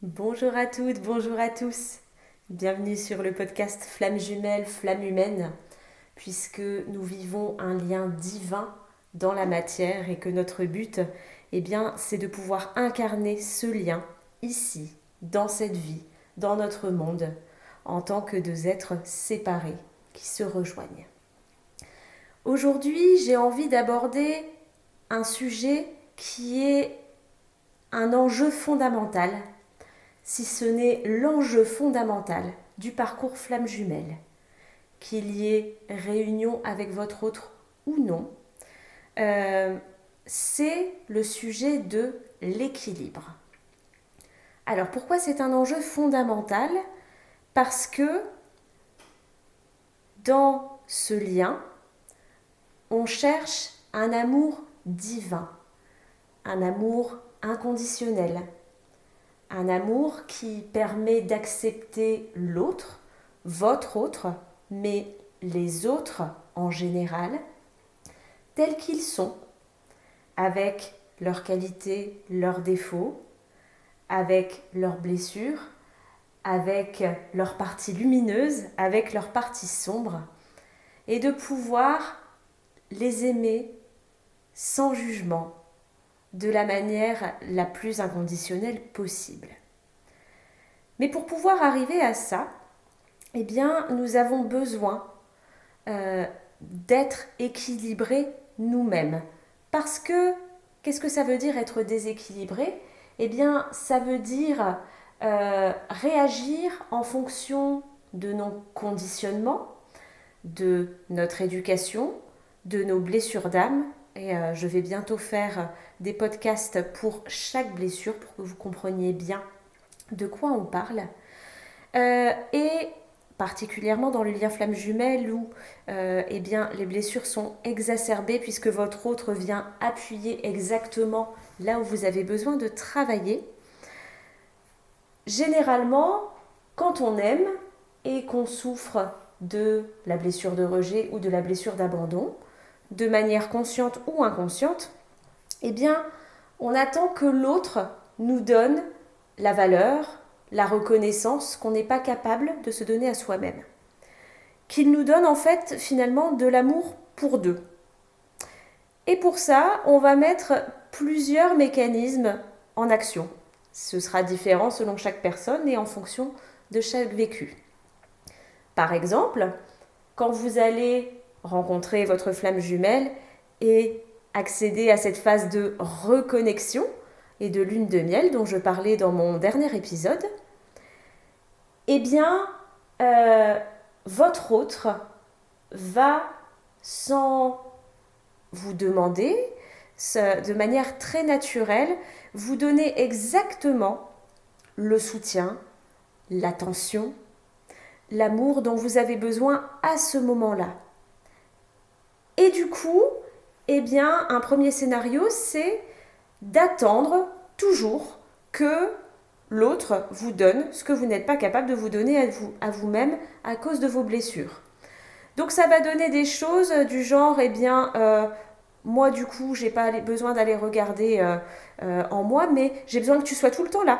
Bonjour à toutes, bonjour à tous. Bienvenue sur le podcast Flamme jumelle, flamme humaine, puisque nous vivons un lien divin dans la matière et que notre but, c'est de pouvoir incarner ce lien ici, dans cette vie, dans notre monde, en tant que deux êtres séparés qui se rejoignent. Aujourd'hui, j'ai envie d'aborder un sujet qui est un enjeu fondamental, si ce n'est l'enjeu fondamental du parcours flamme jumelle, qu'il y ait réunion avec votre autre ou non, c'est le sujet de l'équilibre. Alors pourquoi c'est un enjeu fondamental? Parce que dans ce lien, on cherche un amour divin, un amour inconditionnel, un amour qui permet d'accepter l'autre, votre autre, mais les autres en général, tels qu'ils sont, avec leurs qualités, leurs défauts, avec leurs blessures, avec leurs parties lumineuses, avec leurs parties sombres, et de pouvoir les aimer sans jugement, de la manière la plus inconditionnelle possible. Mais pour pouvoir arriver à ça, nous avons besoin d'être équilibrés nous-mêmes. Parce que, qu'est-ce que ça veut dire être déséquilibré? Ça veut dire réagir en fonction de nos conditionnements, de notre éducation, de nos blessures d'âme. Et je vais bientôt faire des podcasts pour chaque blessure pour que vous compreniez bien de quoi on parle. Et particulièrement dans le lien flamme jumelle où les blessures sont exacerbées puisque votre autre vient appuyer exactement là où vous avez besoin de travailler. Généralement, quand on aime et qu'on souffre de la blessure de rejet ou de la blessure d'abandon, de manière consciente ou inconsciente, on attend que l'autre nous donne la valeur, la reconnaissance qu'on n'est pas capable de se donner à soi-même. Qu'il nous donne en fait finalement de l'amour pour deux. Et pour ça, on va mettre plusieurs mécanismes en action. Ce sera différent selon chaque personne et en fonction de chaque vécu. Par exemple, quand vous allez rencontrer votre flamme jumelle et accéder à cette phase de reconnexion et de lune de miel dont je parlais dans mon dernier épisode, votre autre va, sans vous demander, de manière très naturelle, vous donner exactement le soutien, l'attention, l'amour dont vous avez besoin à ce moment-là. Et du coup, un premier scénario, c'est d'attendre toujours que l'autre vous donne ce que vous n'êtes pas capable de vous donner à vous-même à cause de vos blessures. Donc ça va donner des choses du genre, moi du coup, j'ai pas besoin d'aller regarder en moi, mais j'ai besoin que tu sois tout le temps là.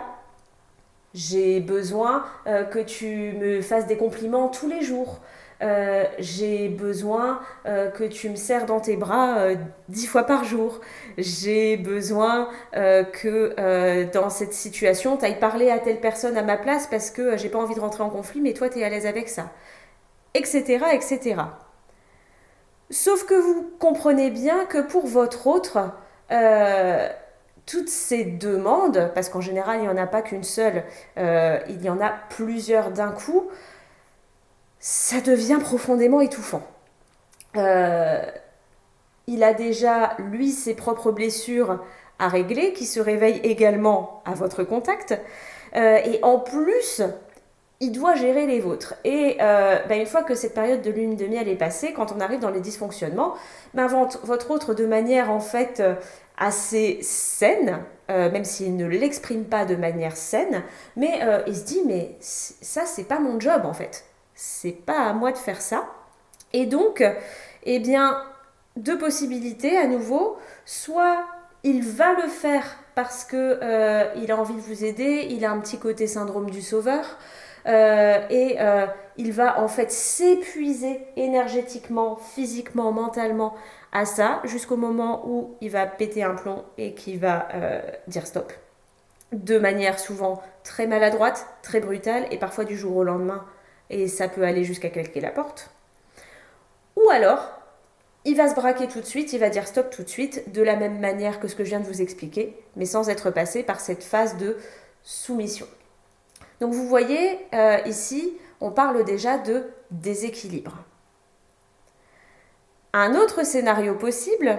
J'ai besoin que tu me fasses des compliments tous les jours. J'ai besoin que tu me serres dans tes bras 10 fois par jour. J'ai besoin que dans cette situation, tu ailles parler à telle personne à ma place parce que j'ai pas envie de rentrer en conflit, mais toi, tu es à l'aise avec ça. Etc., etc. Sauf que vous comprenez bien que pour votre autre, toutes ces demandes, parce qu'en général, il n'y en a pas qu'une seule, il y en a plusieurs d'un coup, ça devient profondément étouffant. Il a déjà, lui, ses propres blessures à régler, qui se réveillent également à votre contact. Et en plus, il doit gérer les vôtres. Et une fois que cette période de lune de miel est passée, quand on arrive dans les dysfonctionnements, votre autre, de manière en fait assez saine, même s'il ne l'exprime pas de manière saine, mais il se dit, mais ça, c'est pas mon job en fait. C'est pas à moi de faire ça. Et donc, deux possibilités à nouveau. Soit il va le faire parce que il a envie de vous aider, il a un petit côté syndrome du sauveur, il va en fait s'épuiser énergétiquement, physiquement, mentalement à ça, jusqu'au moment où il va péter un plomb et qu'il va dire stop. De manière souvent très maladroite, très brutale, et parfois du jour au lendemain, et ça peut aller jusqu'à claquer la porte. Ou alors, il va se braquer tout de suite, il va dire stop tout de suite, de la même manière que ce que je viens de vous expliquer, mais sans être passé par cette phase de soumission. Donc vous voyez, ici, on parle déjà de déséquilibre. Un autre scénario possible,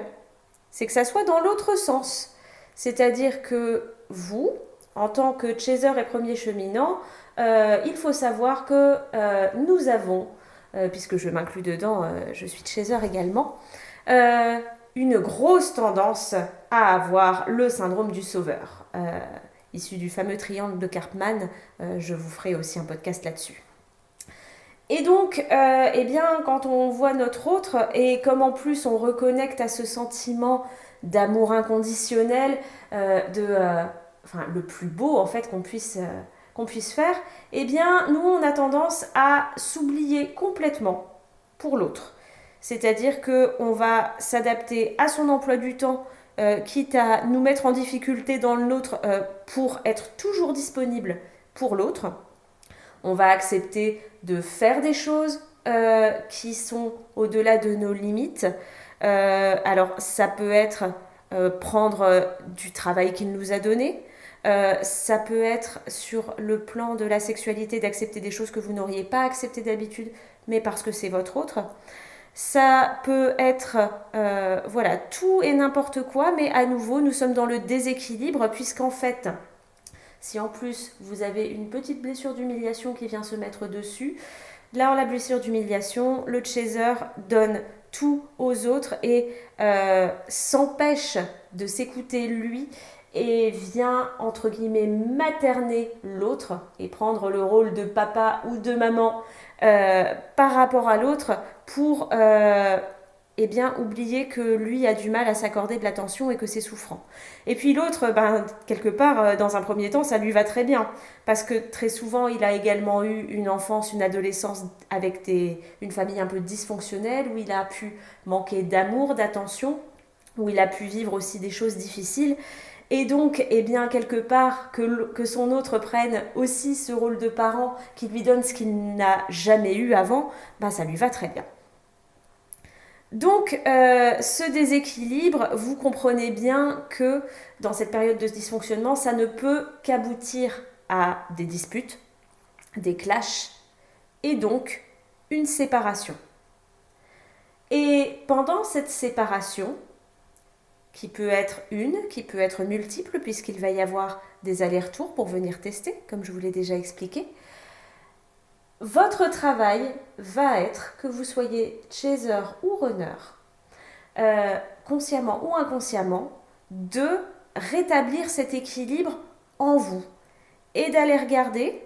c'est que ça soit dans l'autre sens. C'est-à-dire que vous, en tant que chaser et premier cheminant, il faut savoir que nous avons, puisque je m'inclus dedans, je suis chaser également, une grosse tendance à avoir le syndrome du sauveur. Issu du fameux triangle de Karpman, je vous ferai aussi un podcast là-dessus. Et donc, eh bien, quand on voit notre autre, et comme en plus on reconnecte à ce sentiment d'amour inconditionnel, le plus beau en fait qu'on puisse faire, eh bien, nous on a tendance à s'oublier complètement pour l'autre. C'est-à-dire qu'on va s'adapter à son emploi du temps, quitte à nous mettre en difficulté dans le nôtre pour être toujours disponible pour l'autre. On va accepter de faire des choses qui sont au-delà de nos limites. Alors ça peut être prendre du travail qu'il nous a donné. Ça peut être sur le plan de la sexualité d'accepter des choses que vous n'auriez pas acceptées d'habitude, mais parce que c'est votre autre. Ça peut être tout et n'importe quoi, mais à nouveau, nous sommes dans le déséquilibre, puisqu'en fait, si en plus vous avez une petite blessure d'humiliation qui vient se mettre dessus, là, la blessure d'humiliation, le chaser donne tout aux autres et s'empêche de s'écouter lui et vient, entre guillemets, materner l'autre et prendre le rôle de papa ou de maman par rapport à l'autre pour oublier que lui a du mal à s'accorder de l'attention et que c'est souffrant. Et puis l'autre, quelque part, dans un premier temps, ça lui va très bien, parce que très souvent, il a également eu une enfance, une adolescence avec une famille un peu dysfonctionnelle, où il a pu manquer d'amour, d'attention, où il a pu vivre aussi des choses difficiles. Et donc, quelque part, que son autre prenne aussi ce rôle de parent qui lui donne ce qu'il n'a jamais eu avant, ça lui va très bien. Donc, ce déséquilibre, vous comprenez bien que dans cette période de dysfonctionnement, ça ne peut qu'aboutir à des disputes, des clashs et donc une séparation. Et pendant cette séparation, qui peut être qui peut être multiple, puisqu'il va y avoir des allers-retours pour venir tester, comme je vous l'ai déjà expliqué, votre travail va être, que vous soyez chaser ou runner, consciemment ou inconsciemment, de rétablir cet équilibre en vous et d'aller regarder,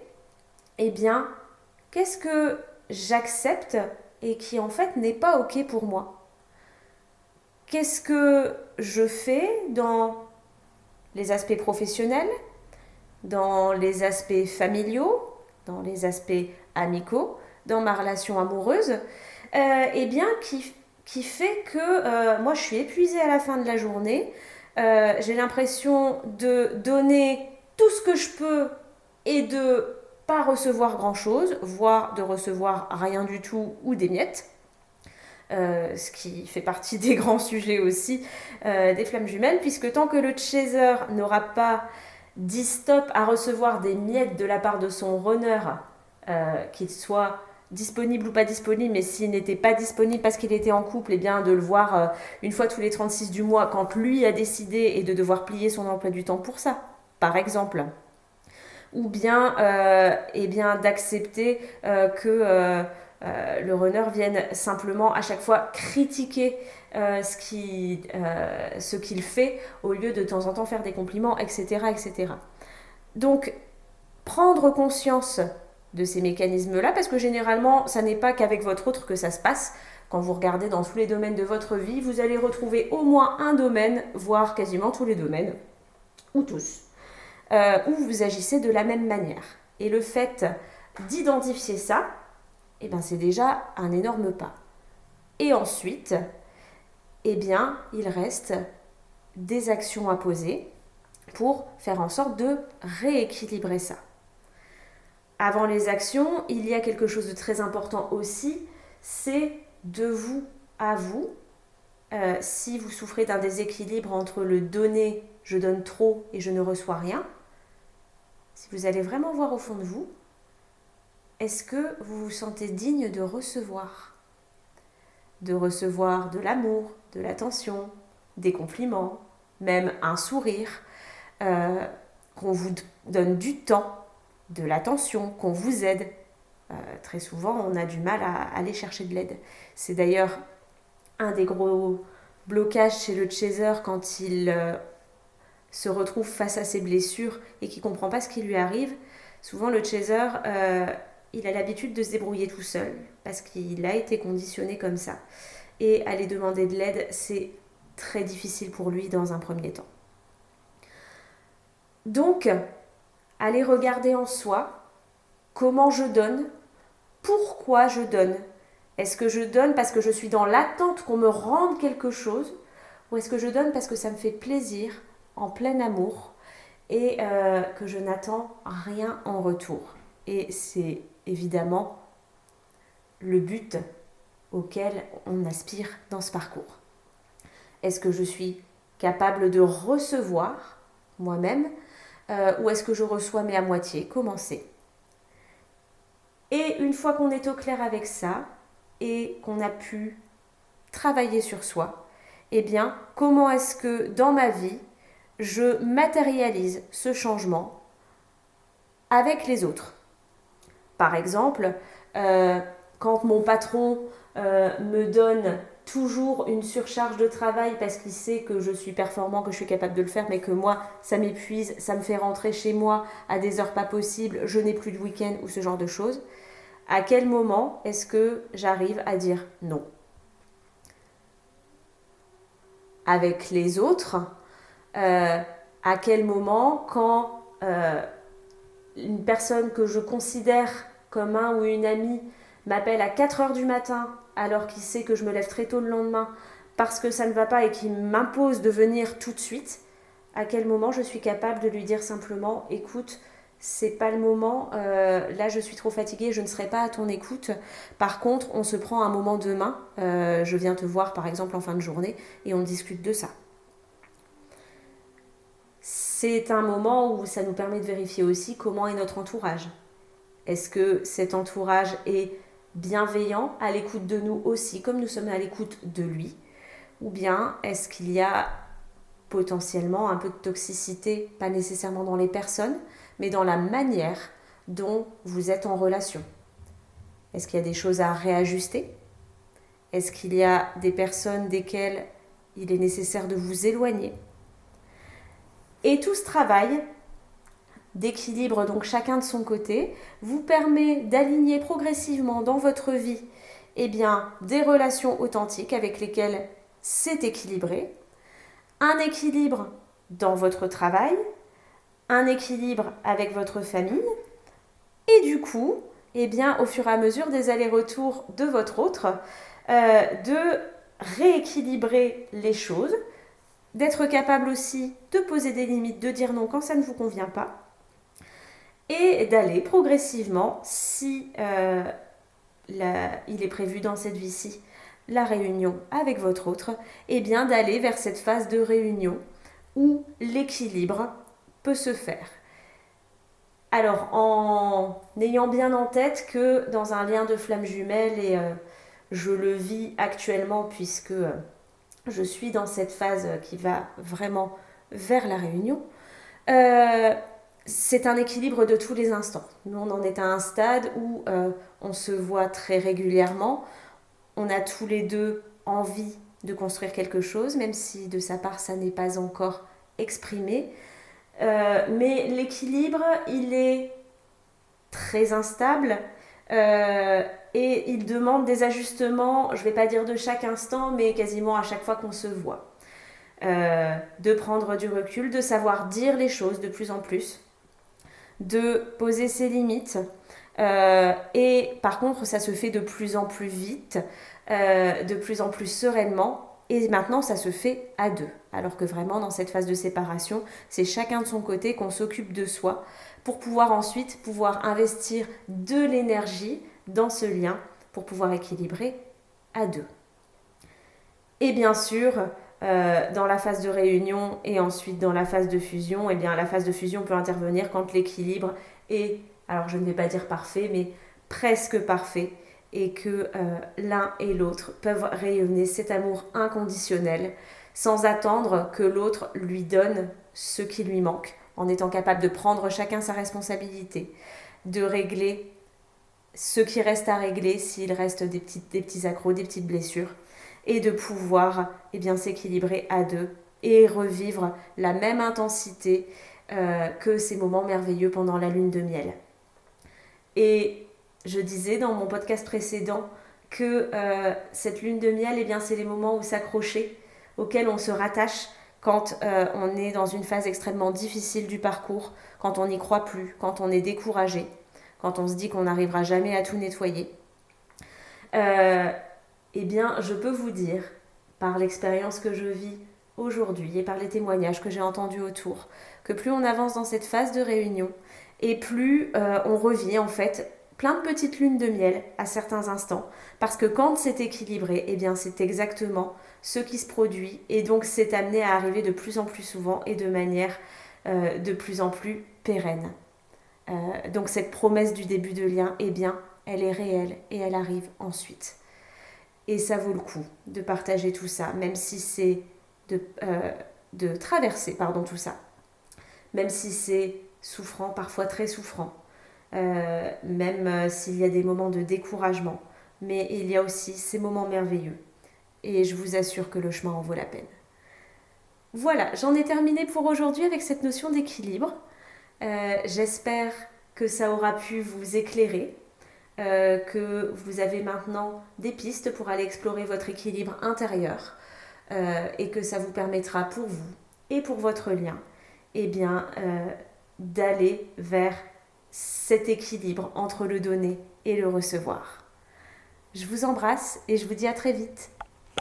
qu'est-ce que j'accepte et qui en fait n'est pas ok pour moi. Qu'est-ce que je fais dans les aspects professionnels, dans les aspects familiaux, dans les aspects amicaux, dans ma relation amoureuse, qui fait que moi je suis épuisée à la fin de la journée, j'ai l'impression de donner tout ce que je peux et de pas recevoir grand chose, voire de recevoir rien du tout ou des miettes. Ce qui fait partie des grands sujets aussi des flammes jumelles, puisque tant que le chaser n'aura pas dit stop à recevoir des miettes de la part de son runner, qu'il soit disponible ou pas disponible, mais s'il n'était pas disponible parce qu'il était en couple, de le voir une fois tous les 36 du mois quand lui a décidé et de devoir plier son emploi du temps pour ça, par exemple. Ou bien, d'accepter que le runner vienne simplement à chaque fois critiquer ce qu'il fait au lieu de temps en temps faire des compliments, etc. etc. Donc, prendre conscience de ces mécanismes-là, parce que généralement, ça n'est pas qu'avec votre autre que ça se passe. Quand vous regardez dans tous les domaines de votre vie, vous allez retrouver au moins un domaine, voire quasiment tous les domaines, ou tous, où vous agissez de la même manière. Et le fait d'identifier ça, eh ben, c'est déjà un énorme pas. Et ensuite, eh bien, il reste des actions à poser pour faire en sorte de rééquilibrer ça. Avant les actions, il y a quelque chose de très important aussi, c'est de vous à vous. Si vous souffrez d'un déséquilibre entre le donner, je donne trop et je ne reçois rien, si vous allez vraiment voir au fond de vous, est-ce que vous vous sentez digne de recevoir? De recevoir de l'amour, de l'attention, des compliments, même un sourire, qu'on vous donne du temps, de l'attention, qu'on vous aide. Très souvent, on a du mal à aller chercher de l'aide. C'est d'ailleurs un des gros blocages chez le chaser quand il se retrouve face à ses blessures et qu'il ne comprend pas ce qui lui arrive. Souvent, le chaser, il a l'habitude de se débrouiller tout seul parce qu'il a été conditionné comme ça. Et aller demander de l'aide, c'est très difficile pour lui dans un premier temps. Donc, aller regarder en soi comment je donne, pourquoi je donne. Est-ce que je donne parce que je suis dans l'attente qu'on me rende quelque chose, ou est-ce que je donne parce que ça me fait plaisir, en plein amour, et que je n'attends rien en retour. Et c'est évidemment le but auquel on aspire dans ce parcours. Est-ce que je suis capable de recevoir moi-même, ou est-ce que je reçois mais à moitié? Comment c'est? Et une fois qu'on est au clair avec ça, et qu'on a pu travailler sur soi, eh bien, comment est-ce que dans ma vie, je matérialise ce changement avec les autres? Par exemple, quand mon patron me donne toujours une surcharge de travail parce qu'il sait que je suis performant, que je suis capable de le faire, mais que moi, ça m'épuise, ça me fait rentrer chez moi à des heures pas possibles, je n'ai plus de week-end ou ce genre de choses. À quel moment est-ce que j'arrive à dire non? Avec les autres, à quel moment, quand une personne que je considère comme un ou une amie m'appelle à 4 heures du matin alors qu'il sait que je me lève très tôt le lendemain parce que ça ne va pas et qu'il m'impose de venir tout de suite, à quel moment je suis capable de lui dire simplement écoute, c'est pas le moment, là je suis trop fatiguée, je ne serai pas à ton écoute. Par contre, on se prend un moment demain, je viens te voir par exemple en fin de journée et on discute de ça. C'est un moment où ça nous permet de vérifier aussi comment est notre entourage. Est-ce que cet entourage est bienveillant, à l'écoute de nous aussi, comme nous sommes à l'écoute de lui? Ou bien est-ce qu'il y a potentiellement un peu de toxicité, pas nécessairement dans les personnes, mais dans la manière dont vous êtes en relation? Est-ce qu'il y a des choses à réajuster? Est-ce qu'il y a des personnes desquelles il est nécessaire de vous éloigner? Et tout ce travail d'équilibre, donc chacun de son côté, vous permet d'aligner progressivement dans votre vie des relations authentiques avec lesquelles c'est équilibré, un équilibre dans votre travail, un équilibre avec votre famille, et du coup, au fur et à mesure des allers-retours de votre autre, de rééquilibrer les choses, d'être capable aussi de poser des limites, de dire non quand ça ne vous convient pas, et d'aller progressivement, si il est prévu dans cette vie-ci la réunion avec votre autre, d'aller vers cette phase de réunion où l'équilibre peut se faire. Alors, en ayant bien en tête que dans un lien de flamme jumelle, et je le vis actuellement puisque je suis dans cette phase qui va vraiment vers la réunion, c'est un équilibre de tous les instants. Nous, on en est à un stade où on se voit très régulièrement. On a tous les deux envie de construire quelque chose, même si de sa part, ça n'est pas encore exprimé. Mais l'équilibre, il est très instable. Et il demande des ajustements, je ne vais pas dire de chaque instant, mais quasiment à chaque fois qu'on se voit. De prendre du recul, de savoir dire les choses de plus en plus, de poser ses limites. Et par contre, ça se fait de plus en plus vite, de plus en plus sereinement. Et maintenant, ça se fait à deux. Alors que vraiment, dans cette phase de séparation, c'est chacun de son côté qu'on s'occupe de soi pour pouvoir ensuite investir de l'énergie dans ce lien pour pouvoir équilibrer à deux. Et bien sûr, dans la phase de réunion et ensuite dans la phase de fusion, eh bien la phase de fusion peut intervenir quand l'équilibre est, alors je ne vais pas dire parfait, mais presque parfait, et que l'un et l'autre peuvent rayonner cet amour inconditionnel sans attendre que l'autre lui donne ce qui lui manque, en étant capable de prendre chacun sa responsabilité, de régler ce qui reste à régler s'il reste des petits accros, des petites blessures, et de pouvoir s'équilibrer à deux et revivre la même intensité que ces moments merveilleux pendant la lune de miel. Et je disais dans mon podcast précédent que cette lune de miel, c'est les moments où s'accrocher, auxquels on se rattache quand on est dans une phase extrêmement difficile du parcours, quand on n'y croit plus, quand on est découragé, quand on se dit qu'on n'arrivera jamais à tout nettoyer. Je peux vous dire, par l'expérience que je vis aujourd'hui et par les témoignages que j'ai entendus autour, que plus on avance dans cette phase de réunion et plus on revit en fait plein de petites lunes de miel à certains instants, parce que quand c'est équilibré, c'est exactement ce qui se produit, et donc c'est amené à arriver de plus en plus souvent et de manière de plus en plus pérenne. Donc cette promesse du début de lien, elle est réelle et elle arrive ensuite. Et ça vaut le coup de partager tout ça, même si c'est de traverser tout ça, même si c'est souffrant, parfois très souffrant, même s'il y a des moments de découragement, mais il y a aussi ces moments merveilleux. Et je vous assure que le chemin en vaut la peine. Voilà, j'en ai terminé pour aujourd'hui avec cette notion d'équilibre. J'espère que ça aura pu vous éclairer, que vous avez maintenant des pistes pour aller explorer votre équilibre intérieur, et que ça vous permettra pour vous et pour votre lien d'aller vers cet équilibre entre le donner et le recevoir. Je vous embrasse et je vous dis à très vite.